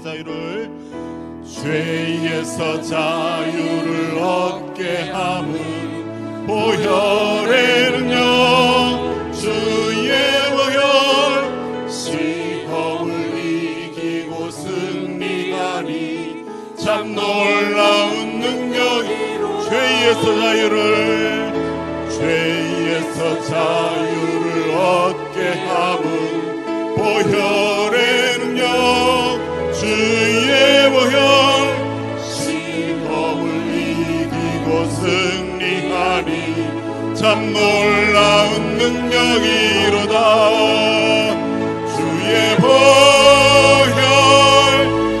자유를 죄에서 자유를 얻게 함은 보혈의 능력 주의 보혈 시험을 이기고 승리하니 참 놀라운 능력이 죄에서 자유를 얻게 함은 보혈의 능력 주의 보혈 시험을 이기고 승리하니 참 놀라운 능력이로다. 주의 보혈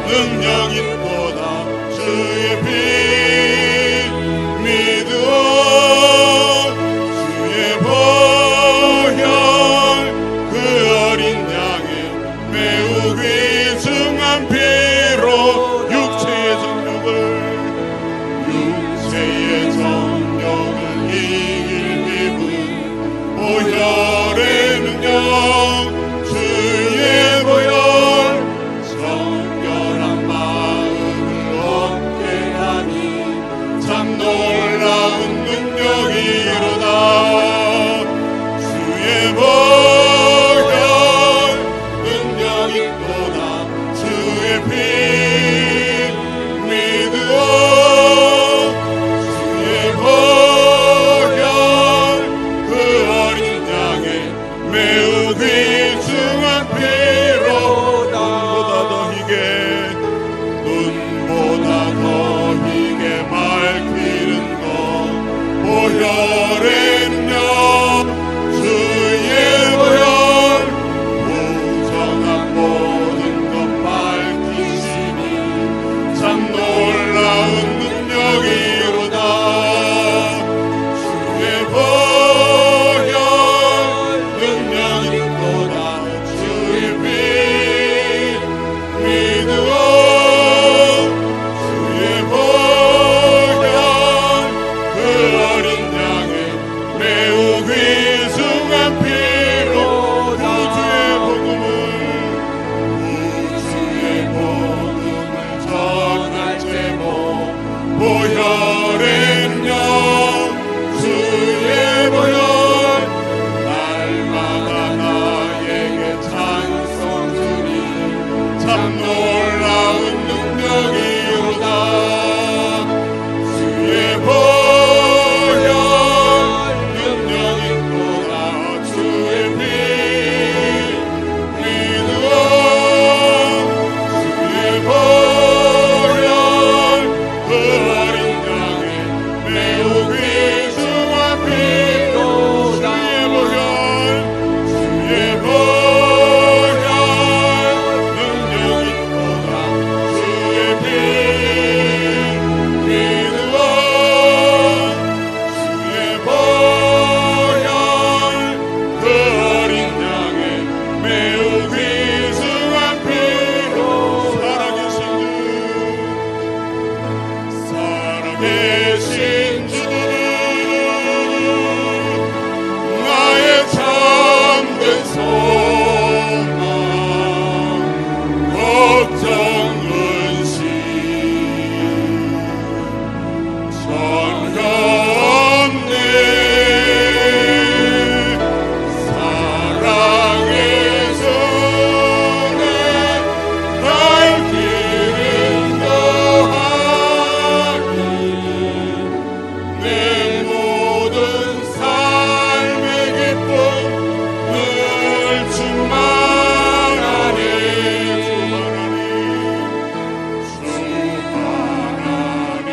능력 있도다. 주의 피 믿으오. 주의 보혈 그 어린 양의 매우 귀중한 피로 육체의 정욕을 이길 힘은 보혈의 능력 주의 보혈 정결한 마음을 얻게 하니 참 놀라운 능력이로다. 주의 보혈 능력 있도다. 주의 피 믿으오. 주의 보혈 그 어린 양의 매우 귀중한 피로 눈보다 더 희게 밝히는 것 보혈의 능력 주의 보혈 부정한 모든 것 밝히시니 참 놀라운 능력이로다. 주의 보혈 능력 있도다. 주의 피 믿으오. 주의 보혈 그 어린 양의 매우 귀중한 피로 구주의 복음을 전할 제목 보혈의 능력 주의 보혈 날마다 나에게 찬송 주니 참 놀라운 능력이로다. 주의 보혈 능력 있도다. 주의 피 믿으오. 주의 보혈 그 어린 양의 매우 귀중한 피로 주의 보혈 능력 있도다. 주의 피 믿으오. 주의 보혈 그 어린 양의 매우 귀중한 피로 살아계신 주 나의 참된 소망 걱정 근심 전혀 없네. 사랑의 손에 날 길을 더하니 내 모든 삶의 기쁨 늘 충만하니 주 하나님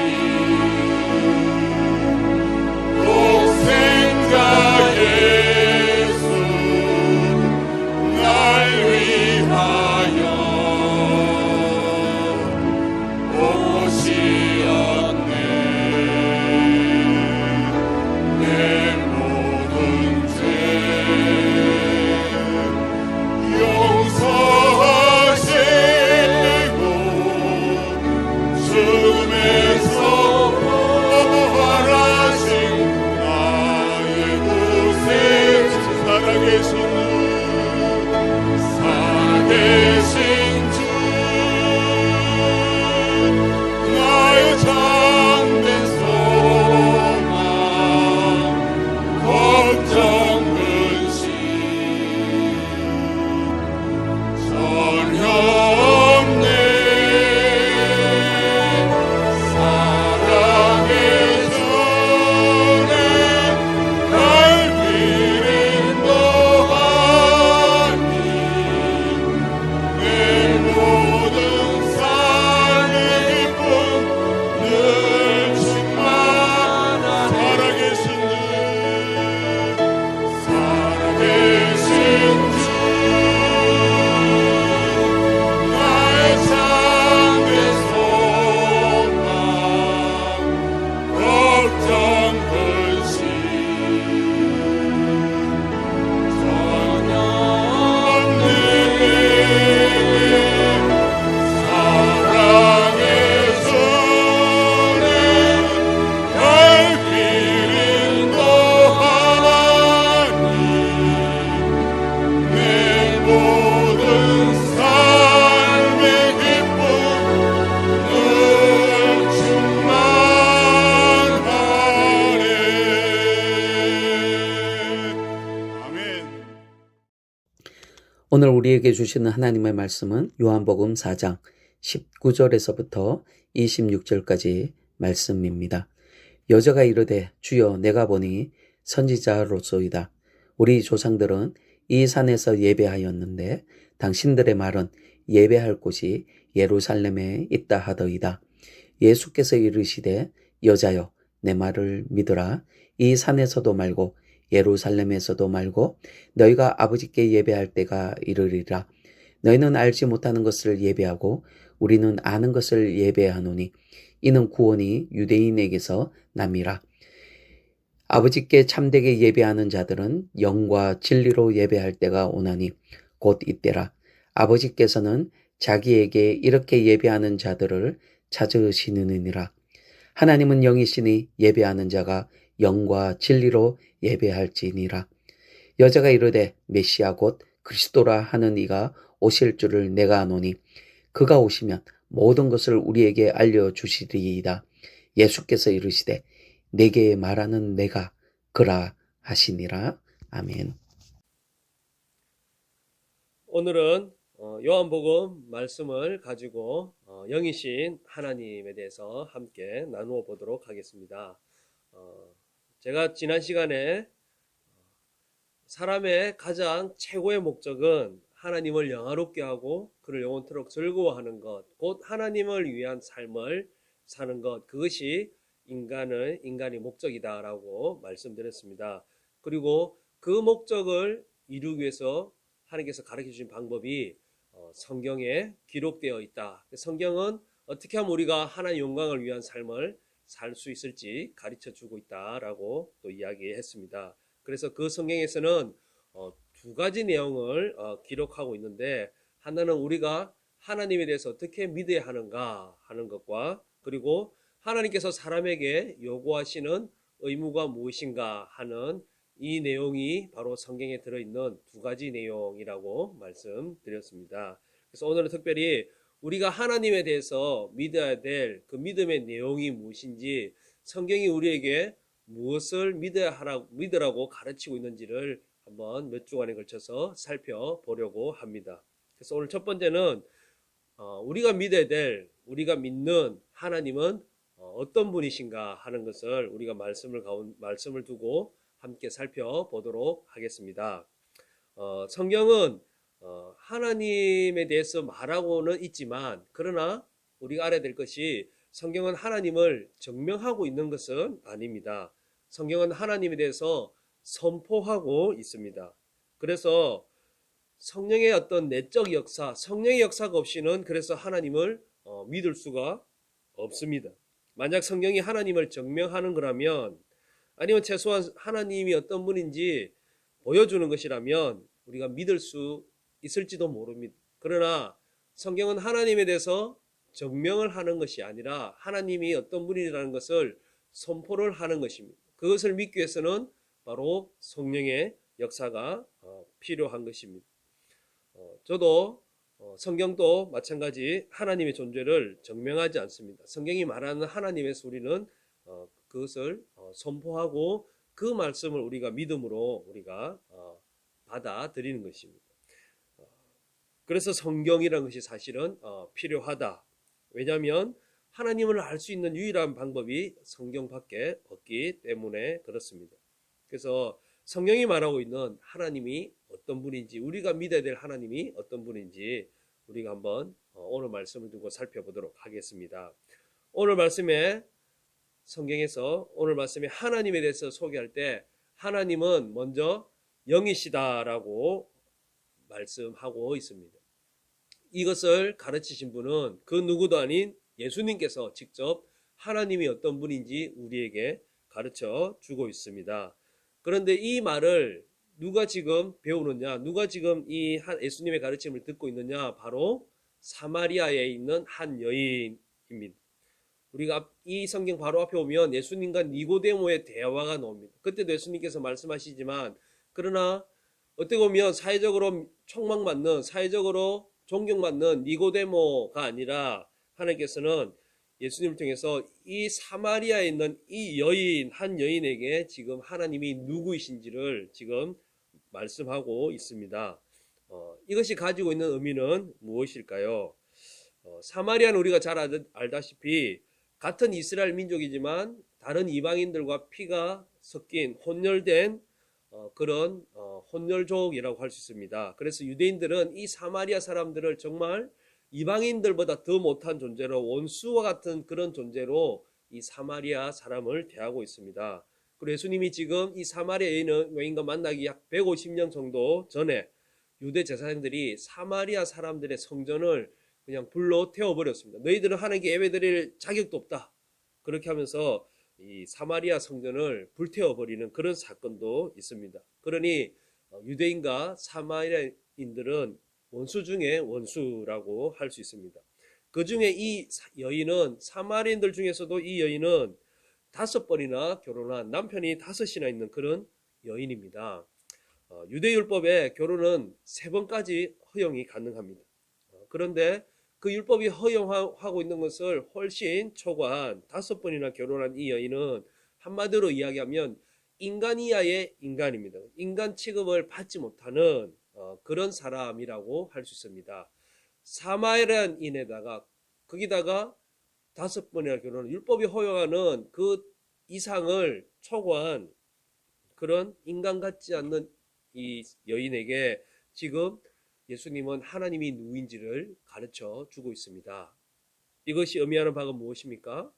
오늘 우리에게 주시는 하나님의 말씀은 요한복음 4장 19절에서부터 26절까지 말씀입니다. 여자가 이르되 주여 내가 보니 선지자로소이다. 우리 조상들은 이 산에서 예배하였는데 당신들의 말은 예배할 곳이 예루살렘에 있다 하더이다. 예수께서 이르시되 여자여 내 말을 믿으라. 이 산에서도 말고 예루살렘에서도 말고 너희가 아버지께 예배할 때가 이르리라. 너희는 알지 못하는 것을 예배하고 우리는 아는 것을 예배하노니 이는 구원이 유대인에게서 남이라. 아버지께 참되게 예배하는 자들은 영과 진리로 예배할 때가 오나니 곧 이때라. 아버지께서는 자기에게 이렇게 예배하는 자들을 찾으시느니라. 하나님은 영이시니 예배하는 자가 영과 진리로 예배할지니라. 여자가 이르되 메시아 곧 그리스도라 하는 이가 오실 줄을 내가 아노니 그가 오시면 모든 것을 우리에게 알려주시리이다. 예수께서 이르시되 내게 말하는 내가 그라 하시니라. 아멘. 오늘은 요한복음 말씀을 가지고 영이신 하나님에 대해서 함께 나누어 보도록 하겠습니다. 제가 지난 시간에 사람의 가장 최고의 목적은 하나님을 영화롭게 하고 그를 영원토록 즐거워하는 것, 곧 하나님을 위한 삶을 사는 것, 그것이 인간의 목적이다라고 말씀드렸습니다. 그리고 그 목적을 이루기 위해서 하나님께서 가르쳐 주신 방법이 성경에 기록되어 있다. 성경은 어떻게 하면 우리가 하나님의 영광을 위한 삶을 살 수 있을지 가르쳐 주고 있다라고 또 이야기했습니다. 그래서 그 성경에서는 두 가지 내용을 기록하고 있는데, 하나는 우리가 하나님에 대해서 어떻게 믿어야 하는가 하는 것과, 그리고 하나님께서 사람에게 요구하시는 의무가 무엇인가 하는 이 내용이 바로 성경에 들어있는 두 가지 내용이라고 말씀드렸습니다. 그래서 오늘은 특별히 우리가 하나님에 대해서 믿어야 될 그 믿음의 내용이 무엇인지, 성경이 우리에게 무엇을 믿으라고 가르치고 있는지를 한번 몇 주간에 걸쳐서 살펴보려고 합니다. 그래서 오늘 첫 번째는 우리가 믿어야 될, 우리가 믿는 하나님은 어떤 분이신가 하는 것을 우리가 말씀을 두고 함께 살펴보도록 하겠습니다. 성경은 하나님에 대해서 말하고는 있지만, 그러나 우리가 알아야 될 것이 성경은 하나님을 증명하고 있는 것은 아닙니다. 성경은 하나님에 대해서 선포하고 있습니다. 그래서 성령의 어떤 내적 역사, 성령의 역사가 없이는 그래서 하나님을 믿을 수가 없습니다. 만약 성경이 하나님을 증명하는 거라면, 아니면 최소한 하나님이 어떤 분인지 보여주는 것이라면 우리가 믿을 수 있을지도 모릅니다. 그러나 성경은 하나님에 대해서 증명을 하는 것이 아니라 하나님이 어떤 분이라는 것을 선포를 하는 것입니다. 그것을 믿기 위해서는 바로 성령의 역사가 필요한 것입니다. 저도 성경도 마찬가지 하나님의 존재를 증명하지 않습니다. 성경이 말하는 하나님의 소리는 그것을 선포하고 그 말씀을 우리가 믿음으로 우리가 받아들이는 것입니다. 그래서 성경이라는 것이 사실은 필요하다. 왜냐하면 하나님을 알 수 있는 유일한 방법이 성경밖에 없기 때문에 그렇습니다. 그래서 성경이 말하고 있는 하나님이 어떤 분인지, 우리가 믿어야 될 하나님이 어떤 분인지 우리가 한번 오늘 말씀을 두고 살펴보도록 하겠습니다. 오늘 말씀에 성경에서 오늘 말씀에 하나님에 대해서 소개할 때 하나님은 먼저 영이시다라고 말씀하고 있습니다. 이것을 가르치신 분은 그 누구도 아닌 예수님께서 직접 하나님이 어떤 분인지 우리에게 가르쳐 주고 있습니다. 그런데 이 말을 누가 지금 배우느냐, 누가 지금 이 예수님의 가르침을 듣고 있느냐, 바로 사마리아에 있는 한 여인입니다. 우리가 이 성경 바로 앞에 오면 예수님과 니고데모의 대화가 나옵니다. 그때도 예수님께서 말씀하시지만, 그러나 어떻게 보면 사회적으로 촉망받는, 사회적으로 존경받는 니고데모가 아니라 하나님께서는 예수님을 통해서 이 사마리아에 있는 이 여인, 한 여인에게 지금 하나님이 누구이신지를 지금 말씀하고 있습니다. 이것이 가지고 있는 의미는 무엇일까요? 사마리아는 우리가 잘 알다시피 같은 이스라엘 민족이지만 다른 이방인들과 피가 섞인 혼혈된 그런 혼혈족이라고 할 수 있습니다. 그래서 유대인들은 이 사마리아 사람들을 정말 이방인들보다 더 못한 존재로, 원수와 같은 그런 존재로 이 사마리아 사람을 대하고 있습니다. 그리고 예수님이 지금 이 사마리아 여인과 만나기 약 150년 정도 전에 유대 제사장들이 사마리아 사람들의 성전을 그냥 불로 태워버렸습니다. 너희들은 하나님께 예배드릴 자격도 없다. 그렇게 하면서 이 사마리아 성전을 불태워버리는 그런 사건도 있습니다. 그러니 유대인과 사마리아인들은 원수 중에 원수라고 할 수 있습니다. 그 중에 이 여인은, 사마리아인들 중에서도 이 여인은 5번이나 결혼한, 남편이 5이나 있는 그런 여인입니다. 유대율법에 결혼은 3번까지 허용이 가능합니다. 그런데 그 율법이 허용하고 있는 것을 훨씬 초과한 5번이나 결혼한 이 여인은 한마디로 이야기하면 인간 이하의 인간입니다. 인간 취급을 받지 못하는 그런 사람이라고 할 수 있습니다. 사마리아인에다가 거기다가 5번이나 결혼한, 율법이 허용하는 그 이상을 초과한 그런 인간 같지 않는 이 여인에게 지금 예수님은 하나님이 누구인지를 가르쳐 주고 있습니다. 이것이 의미하는 바가 무엇입니까?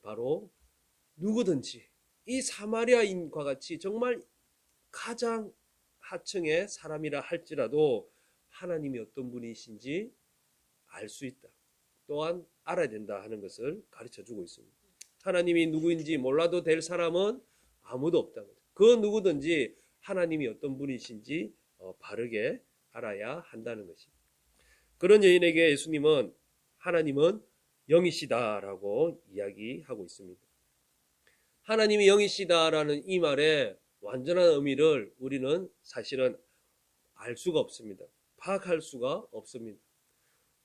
바로 누구든지 이 사마리아인과 같이 정말 가장 하층의 사람이라 할지라도 하나님이 어떤 분이신지 알 수 있다. 또한 알아야 된다 하는 것을 가르쳐 주고 있습니다. 하나님이 누구인지 몰라도 될 사람은 아무도 없다. 그 누구든지 하나님이 어떤 분이신지 바르게 알아야 한다는 것입니다. 그런 여인에게 예수님은 하나님은 영이시다라고 이야기하고 있습니다. 하나님이 영이시다라는 이 말의 완전한 의미를 우리는 사실은 알 수가 없습니다. 파악할 수가 없습니다.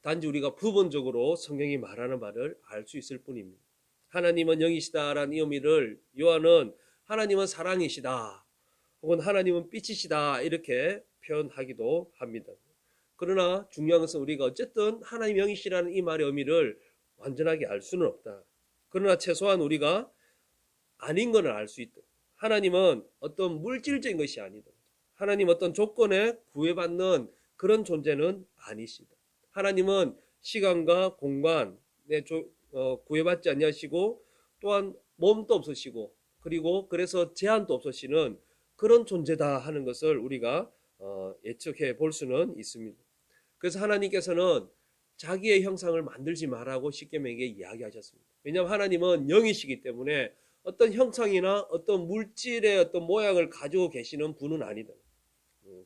단지 우리가 부분적으로 성경이 말하는 바를 알 수 있을 뿐입니다. 하나님은 영이시다라는 이 의미를 요한은 하나님은 사랑이시다, 혹은 하나님은 빛이시다 이렇게 표현하기도 합니다. 그러나 중요한 것은 우리가 어쨌든 하나님 영이시라는 이 말의 의미를 완전하게 알 수는 없다. 그러나 최소한 우리가 아닌 것을 알 수 있다. 하나님은 어떤 물질적인 것이 아니다. 하나님 어떤 조건에 구애받는 그런 존재는 아니시다. 하나님은 시간과 공간에 구애받지 아니하시고 또한 몸도 없으시고 그리고 그래서 제한도 없으시는 그런 존재다 하는 것을 우리가 예측해 볼 수는 있습니다. 그래서 하나님께서는 자기의 형상을 만들지 말라고 십계명에게 이야기하셨습니다. 왜냐하면 하나님은 영이시기 때문에 어떤 형상이나 어떤 물질의 어떤 모양을 가지고 계시는 분은 아니다.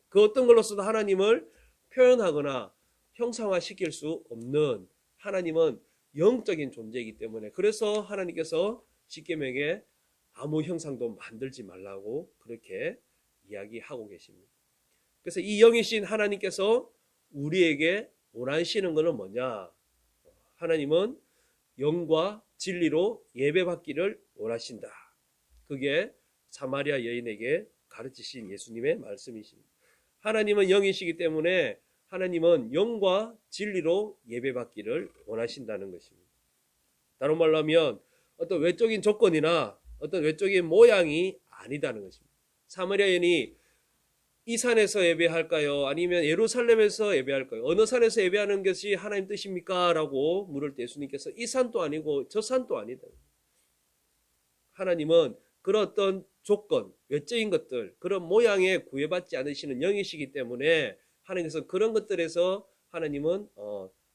그 어떤 걸로서도 하나님을 표현하거나 형상화시킬 수 없는, 하나님은 영적인 존재이기 때문에 그래서 하나님께서 십계명에 아무 형상도 만들지 말라고 그렇게 이야기하고 계십니다. 그래서 이 영이신 하나님께서 우리에게 원하시는 것은 뭐냐? 하나님은 영과 진리로 예배받기를 원하신다. 그게 사마리아 여인에게 가르치신 예수님의 말씀이십니다. 하나님은 영이시기 때문에 하나님은 영과 진리로 예배받기를 원하신다는 것입니다. 다른 말로 하면 어떤 외적인 조건이나 어떤 외적인 모양이 아니다는 것입니다. 사마리아 여인이 이 산에서 예배할까요? 아니면 예루살렘에서 예배할까요? 어느 산에서 예배하는 것이 하나님 뜻입니까? 라고 물을 때 예수님께서 이 산도 아니고 저 산도 아니다. 하나님은 그런 어떤 조건, 외적인 것들, 그런 모양에 구애받지 않으시는 영이시기 때문에 하나님께서 그런 것들에서 하나님은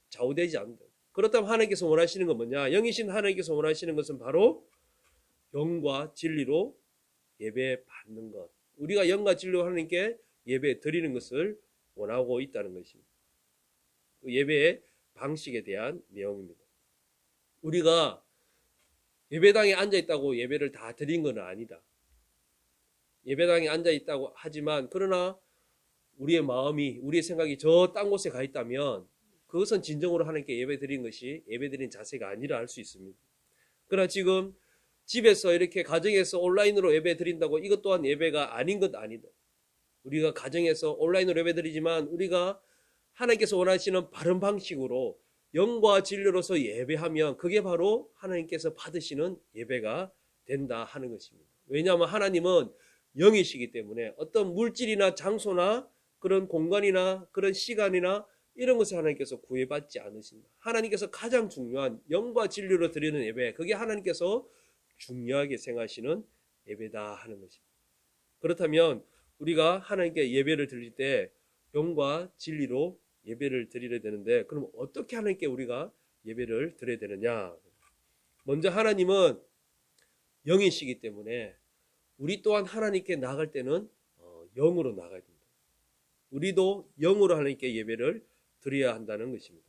좌우되지 않는다. 그렇다면 하나님께서 원하시는 건 뭐냐? 영이신 하나님께서 원하시는 것은 바로 영과 진리로 예배 받는 것. 우리가 영과 진리로 하나님께 예배 드리는 것을 원하고 있다는 것입니다. 그 예배의 방식에 대한 내용입니다. 우리가 예배당에 앉아 있다고 예배를 다 드린 건 아니다. 예배당에 앉아 있다고 하지만 그러나 우리의 마음이, 우리의 생각이 저 딴 곳에 가 있다면 그것은 진정으로 하나님께 예배 드린 것이 예배 드린 자세가 아니라 할 수 있습니다. 그러나 지금 집에서 이렇게 가정에서 온라인으로 예배 드린다고 이것 또한 예배가 아닌 것 아니다. 우리가 가정에서 온라인으로 예배드리지만 우리가 하나님께서 원하시는 바른 방식으로 영과 진리로서 예배하면 그게 바로 하나님께서 받으시는 예배가 된다 하는 것입니다. 왜냐하면 하나님은 영이시기 때문에 어떤 물질이나 장소나 그런 공간이나 그런 시간이나 이런 것을 하나님께서 구애받지 않으신다. 하나님께서 가장 중요한 영과 진리로 드리는 예배, 그게 하나님께서 중요하게 생각하시는 예배다 하는 것입니다. 그렇다면 우리가 하나님께 예배를 드릴 때 영과 진리로 예배를 드려야 되는데, 그럼 어떻게 하나님께 우리가 예배를 드려야 되느냐? 먼저 하나님은 영이시기 때문에 우리 또한 하나님께 나아갈 때는 영으로 나가야 됩니다. 우리도 영으로 하나님께 예배를 드려야 한다는 것입니다.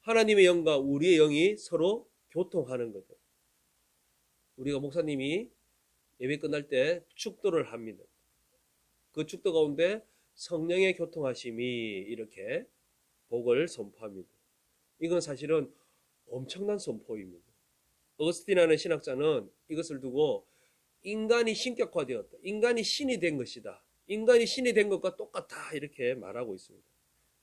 하나님의 영과 우리의 영이 서로 교통하는 거죠. 우리가 목사님이 예배 끝날 때 축도를 합니다. 그 축도 가운데 성령의 교통하심이 이렇게 복을 선포합니다. 이건 사실은 엄청난 선포입니다. 어거스틴이라는 신학자는 이것을 두고 인간이 신격화되었다. 인간이 신이 된 것이다. 인간이 신이 된 것과 똑같다. 이렇게 말하고 있습니다.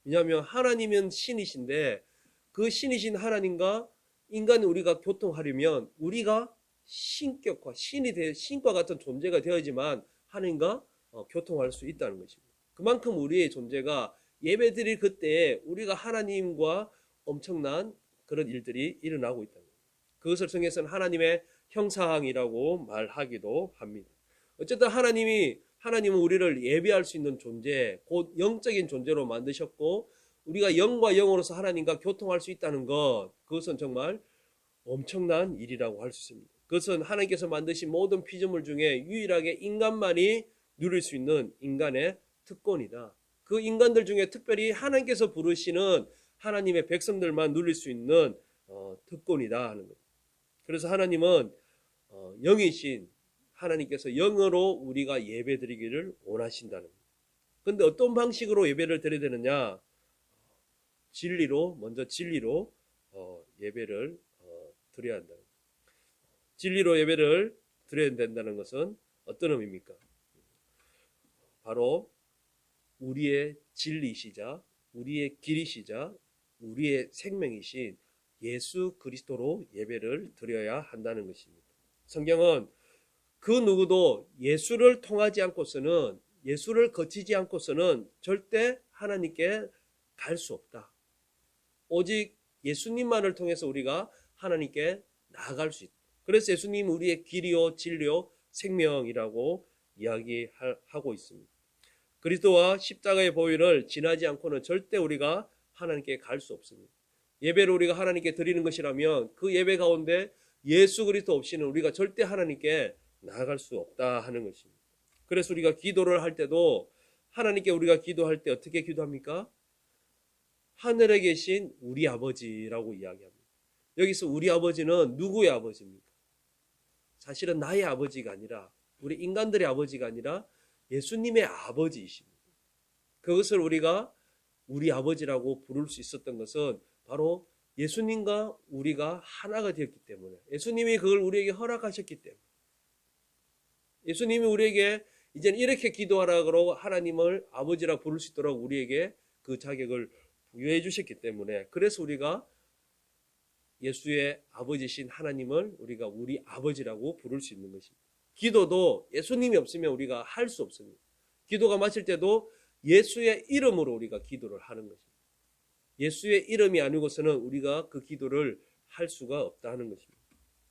왜냐하면 하나님은 신이신데 그 신이신 하나님과 인간을 우리가 교통하려면 우리가 신격화, 신과 같은 존재가 되어야지만 하나님과 교통할 수 있다는 것입니다. 그만큼 우리의 존재가 예배드릴 그때에 우리가 하나님과 엄청난 그런 일들이 일어나고 있다는 거예요. 그것을 성경에서는 하나님의 형상이라고 말하기도 합니다. 어쨌든 하나님은 우리를 예배할 수 있는 존재, 곧 영적인 존재로 만드셨고 우리가 영과 영으로서 하나님과 교통할 수 있다는 것, 그것은 정말 엄청난 일이라고 할 수 있습니다. 그것은 하나님께서 만드신 모든 피조물 중에 유일하게 인간만이 누릴 수 있는 인간의 특권이다. 그 인간들 중에 특별히 하나님께서 부르시는 하나님의 백성들만 누릴 수 있는 특권이다 하는 것. 그래서 하나님은 영이신 하나님께서 영으로 우리가 예배드리기를 원하신다는 거예요. 그런데 어떤 방식으로 예배를 드려야 되느냐? 먼저 진리로 예배를 드려야 한다. 진리로 예배를 드려야 된다는 것은 어떤 의미입니까? 바로 우리의 진리시자, 우리의 길이시자, 우리의 생명이신 예수 그리스도로 예배를 드려야 한다는 것입니다. 성경은 그 누구도 예수를 통하지 않고서는, 예수를 거치지 않고서는 절대 하나님께 갈 수 없다. 오직 예수님만을 통해서 우리가 하나님께 나아갈 수 있다. 그래서 예수님 우리의 길이요 진리요 생명이라고 이야기하고 있습니다. 그리스도와 십자가의 보혈을 지나지 않고는 절대 우리가 하나님께 갈 수 없습니다. 예배를 우리가 하나님께 드리는 것이라면 그 예배 가운데 예수 그리스도 없이는 우리가 절대 하나님께 나아갈 수 없다 하는 것입니다. 그래서 우리가 기도를 할 때도 하나님께 우리가 기도할 때 어떻게 기도합니까? 하늘에 계신 우리 아버지라고 이야기합니다. 여기서 우리 아버지는 누구의 아버지입니까? 사실은 나의 아버지가 아니라, 우리 인간들의 아버지가 아니라 예수님의 아버지이십니다. 그것을 우리가 우리 아버지라고 부를 수 있었던 것은 바로 예수님과 우리가 하나가 되었기 때문에, 예수님이 그걸 우리에게 허락하셨기 때문에, 예수님이 우리에게 이제는 이렇게 기도하라고 하나님을 아버지라 부를 수 있도록 우리에게 그 자격을 부여해 주셨기 때문에, 그래서 우리가 예수의 아버지신 하나님을 우리가 우리 아버지라고 부를 수 있는 것입니다. 기도도 예수님이 없으면 우리가 할 수 없습니다. 기도가 마칠 때도 예수의 이름으로 우리가 기도를 하는 것입니다. 예수의 이름이 아니고서는 우리가 그 기도를 할 수가 없다 하는 것입니다.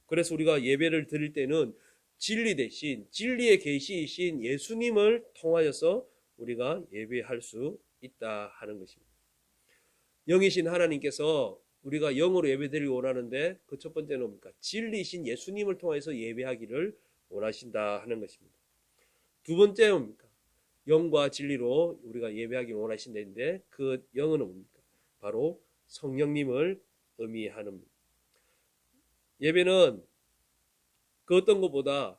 그래서 우리가 예배를 드릴 때는 진리 대신 진리의 계시이신 예수님을 통하여서 우리가 예배할 수 있다 하는 것입니다. 영이신 하나님께서 우리가 영으로 예배드리기 원하는데 그 첫 번째는 뭡니까? 진리이신 예수님을 통해서 예배하기를 원하신다 하는 것입니다. 두 번째는 뭡니까? 영과 진리로 우리가 예배하기 원하신다는데 그 영은 뭡니까? 바로 성령님을 의미하는 예배는 그 어떤 것보다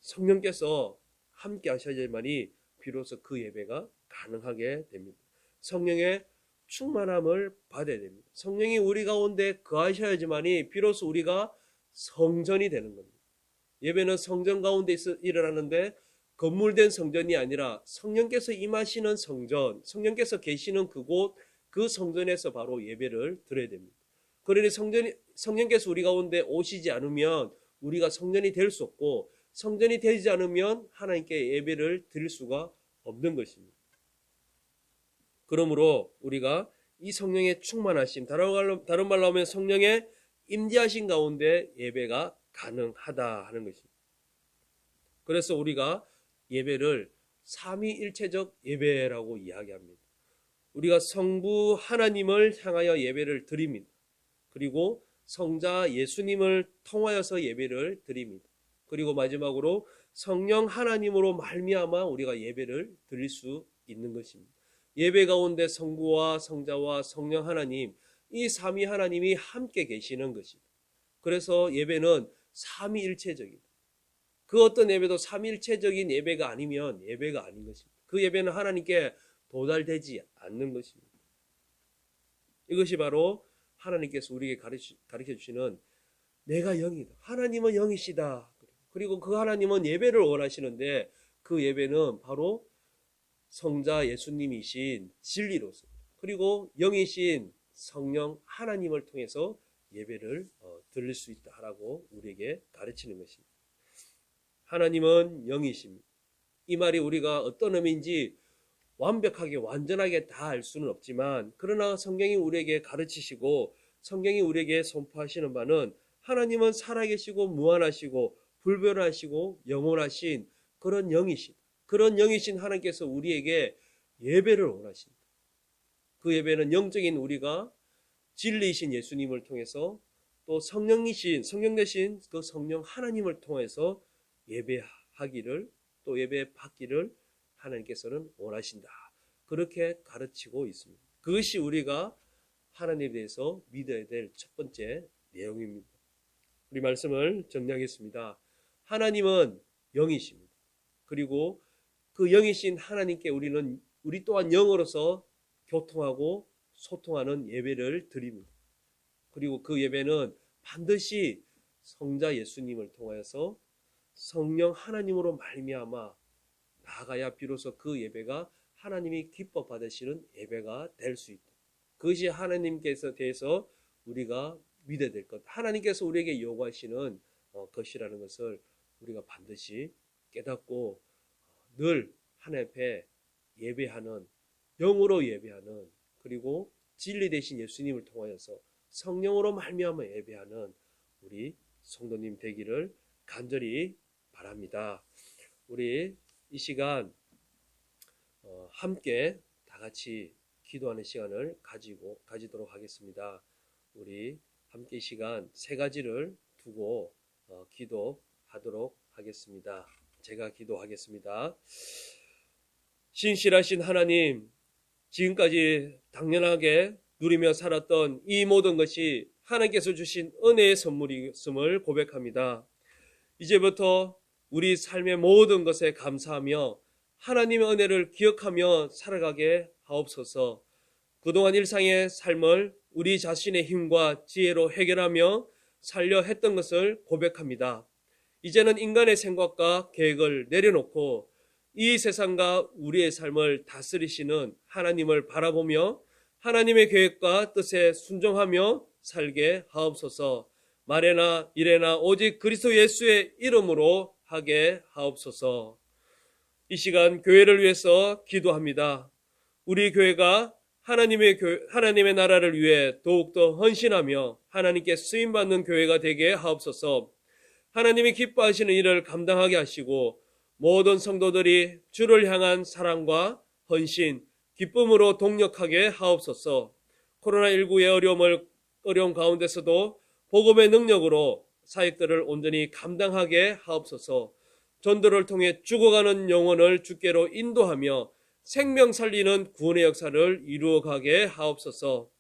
성령께서 함께 하셔야지만이 비로소 그 예배가 가능하게 됩니다. 성령의 충만함을 받아야 됩니다. 성령이 우리 가운데 거하셔야지만이 비로소 우리가 성전이 되는 겁니다. 예배는 성전 가운데 일어나는데 건물된 성전이 아니라 성령께서 임하시는 성전, 성령께서 계시는 그곳, 그 성전에서 바로 예배를 드려야 됩니다. 그러니 성령께서 우리 가운데 오시지 않으면 우리가 성전이 될 수 없고, 성전이 되지 않으면 하나님께 예배를 드릴 수가 없는 것입니다. 그러므로 우리가 이 성령의 충만하심, 다른 말로 하면 성령의 임재하신 가운데 예배가 가능하다 하는 것입니다. 그래서 우리가 예배를 삼위일체적 예배라고 이야기합니다. 우리가 성부 하나님을 향하여 예배를 드립니다. 그리고 성자 예수님을 통하여서 예배를 드립니다. 그리고 마지막으로 성령 하나님으로 말미암아 우리가 예배를 드릴 수 있는 것입니다. 예배 가운데 성부와 성자와 성령 하나님, 이 삼위 하나님이 함께 계시는 것입니다. 그래서 예배는 삼위일체적입니다. 그 어떤 예배도 삼위일체적인 예배가 아니면 예배가 아닌 것입니다. 그 예배는 하나님께 도달되지 않는 것입니다. 이것이 바로 하나님께서 우리에게 가르쳐 주시는 내가 영이다. 하나님은 영이시다. 그리고 그 하나님은 예배를 원하시는데 그 예배는 바로 성자 예수님이신 진리로서, 그리고 영이신 성령 하나님을 통해서 예배를 드릴 수 있다라고 우리에게 가르치는 것입니다. 하나님은 영이십니다. 이 말이 우리가 어떤 의미인지 완벽하게 완전하게 다 알 수는 없지만, 그러나 성경이 우리에게 가르치시고 성경이 우리에게 선포하시는 바는 하나님은 살아계시고 무한하시고 불변하시고 영원하신 그런 영이신, 그런 영이신 하나님께서 우리에게 예배를 원하십니다. 그 예배는 영적인 우리가 진리이신 예수님을 통해서, 또 성령 대신 그 성령 하나님을 통해서 예배하기를, 또 예배 받기를 하나님께서는 원하신다. 그렇게 가르치고 있습니다. 그것이 우리가 하나님에 대해서 믿어야 될 첫 번째 내용입니다. 우리 말씀을 정리하겠습니다. 하나님은 영이십니다. 그리고 그 영이신 하나님께 우리 또한 영으로서 교통하고 소통하는 예배를 드립니다. 그리고 그 예배는 반드시 성자 예수님을 통하여서 성령 하나님으로 말미암아 나아가야 비로소 그 예배가 하나님이 기뻐 받으시는 예배가 될 수 있다. 그것이 하나님께서 대해서 우리가 믿어야 될 것, 하나님께서 우리에게 요구하시는 것이라는 것을 우리가 반드시 깨닫고 늘 하나님 앞에 예배하는, 영으로 예배하는, 그리고 진리 되신 예수님을 통하여서 성령으로 말미암아 예배하는 우리 성도님 되기를 간절히 바랍니다. 우리 이 시간 함께 다 같이 기도하는 시간을 가지도록 하겠습니다. 우리 함께 이 시간 세 가지를 두고 기도하도록 하겠습니다. 제가 기도하겠습니다. 신실하신 하나님, 지금까지 당연하게 누리며 살았던 이 모든 것이 하나님께서 주신 은혜의 선물이었음을 고백합니다. 이제부터 우리 삶의 모든 것에 감사하며 하나님의 은혜를 기억하며 살아가게 하옵소서. 그동안 일상의 삶을 우리 자신의 힘과 지혜로 해결하며 살려 했던 것을 고백합니다. 이제는 인간의 생각과 계획을 내려놓고 이 세상과 우리의 삶을 다스리시는 하나님을 바라보며 하나님의 계획과 뜻에 순종하며 살게 하옵소서. 말에나 일에나 오직 그리스도 예수의 이름으로 하게 하옵소서. 이 시간 교회를 위해서 기도합니다. 우리 교회가 하나님의 나라를 위해 더욱더 헌신하며 하나님께 쓰임받는 교회가 되게 하옵소서. 하나님이 기뻐하시는 일을 감당하게 하시고 모든 성도들이 주를 향한 사랑과 헌신, 기쁨으로 동력하게 하옵소서. 코로나19의 어려움 가운데서도 복음의 능력으로 사역들을 온전히 감당하게 하옵소서. 전도를 통해 죽어가는 영혼을 주께로 인도하며 생명 살리는 구원의 역사를 이루어가게 하옵소서.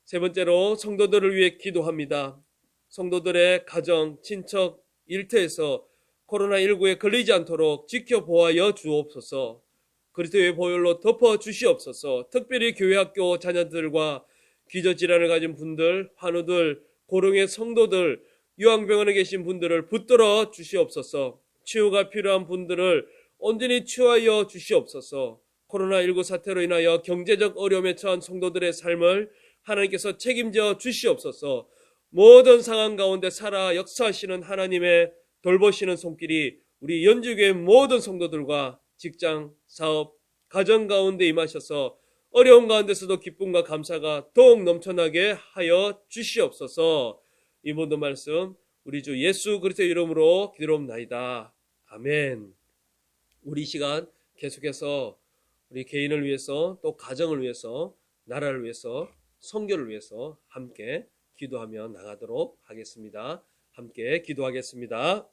세 번째로 성도들을 위해 기도합니다. 성도들의 가정, 친척, 일터에서 코로나19에 걸리지 않도록 지켜보아여 주옵소서. 그리스도의 보혈로 덮어 주시옵소서. 특별히 교회 학교 자녀들과 기저질환을 가진 분들, 환우들, 고령의 성도들, 요양병원에 계신 분들을 붙들어 주시옵소서. 치유가 필요한 분들을 온전히 치유하여 주시옵소서. 코로나19 사태로 인하여 경제적 어려움에 처한 성도들의 삶을 하나님께서 책임져 주시옵소서. 모든 상황 가운데 살아 역사하시는 하나님의 돌보시는 손길이 우리 연주교회 모든 성도들과 직장, 사업, 가정 가운데 임하셔서 어려운 가운데서도 기쁨과 감사가 더욱 넘쳐나게 하여 주시옵소서. 이 모든 말씀 우리 주 예수 그리스도의 이름으로 기도합나이다. 아멘. 우리 시간 계속해서 우리 개인을 위해서 또 가정을 위해서 나라를 위해서 선교를 위해서 함께 기도하며 나가도록 하겠습니다. 함께 기도하겠습니다.